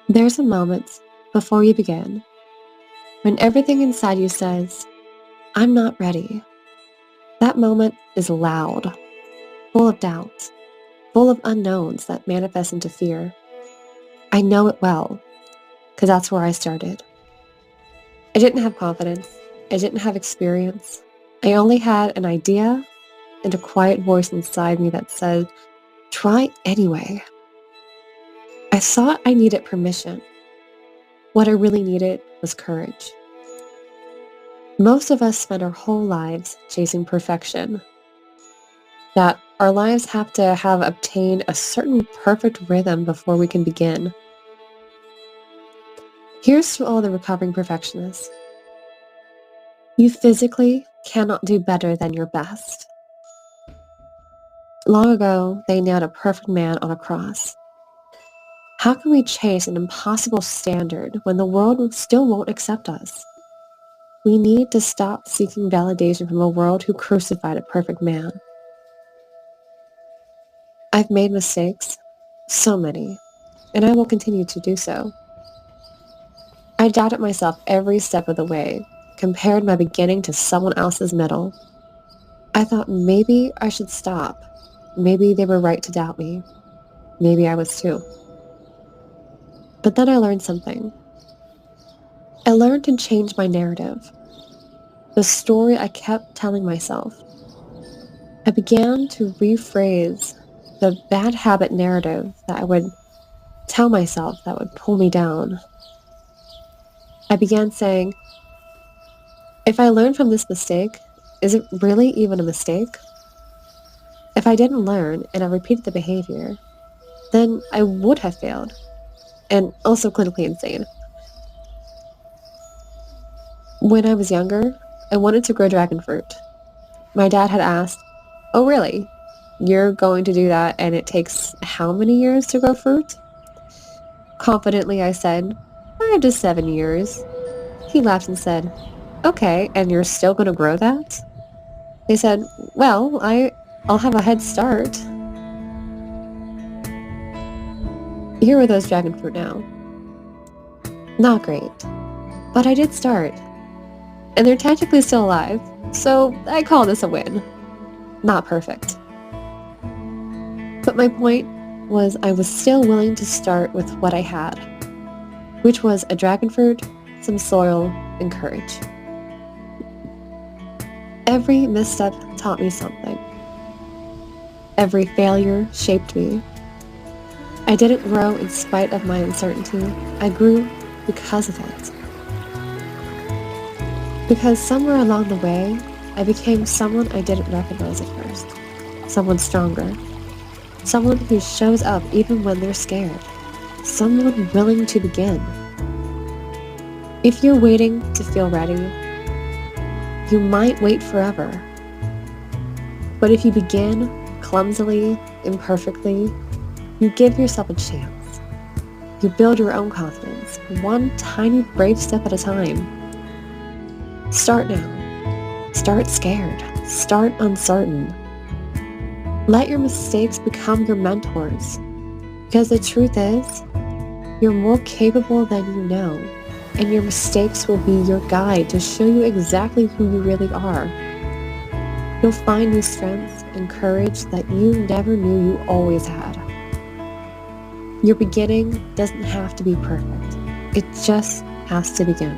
There's a moment before you begin when everything inside you says, I'm not ready. That moment is loud, full of doubts, full of unknowns that manifest into fear. I know it well, because that's where I started. I didn't have confidence. I didn't have experience. I only had an idea and a quiet voice inside me that said, try anyway. I thought I needed permission. What I really needed was courage. Most of us spend our whole lives chasing perfection, that our lives have to have obtained a certain perfect rhythm before we can begin. Here's to all the recovering perfectionists. You physically cannot do better than your best. Long ago, they nailed a perfect man on a cross. How can we chase an impossible standard when the world still won't accept us? We need to stop seeking validation from a world who crucified a perfect man. I've made mistakes, so many, and I will continue to do so. I doubted myself every step of the way, compared my beginning to someone else's middle. I thought maybe I should stop. Maybe they were right to doubt me. Maybe I was too. But then I learned something. I learned to change my narrative, the story I kept telling myself. I began to rephrase the bad habit narrative that I would tell myself that would pull me down. I began saying, if I learn from this mistake, is it really even a mistake? If I didn't learn and I repeated the behavior, then I would have failed, and also clinically insane. When I was younger, I wanted to grow dragon fruit. My dad had asked, oh really? You're going to do that and it takes how many years to grow fruit? Confidently I said, 5 to 7 years. He laughed and said, okay, and you're still going to grow that? They said, well, I'll have a head start. Here are those dragon fruit now. Not great, but I did start. And they're technically still alive, so I call this a win. Not perfect. But my point was I was still willing to start with what I had, which was a dragon fruit, some soil, and courage. Every misstep taught me something. Every failure shaped me. I didn't grow in spite of my uncertainty. I grew because of it. Because somewhere along the way, I became someone I didn't recognize at first. Someone stronger. Someone who shows up even when they're scared. Someone willing to begin. If you're waiting to feel ready, you might wait forever. But if you begin clumsily, imperfectly, you give yourself a chance. You build your own confidence, one tiny brave step at a time. Start now. Start scared. Start uncertain. Let your mistakes become your mentors. Because the truth is, you're more capable than you know, and your mistakes will be your guide to show you exactly who you really are. You'll find new strengths and courage that you never knew you always had. Your beginning doesn't have to be perfect. It just has to begin.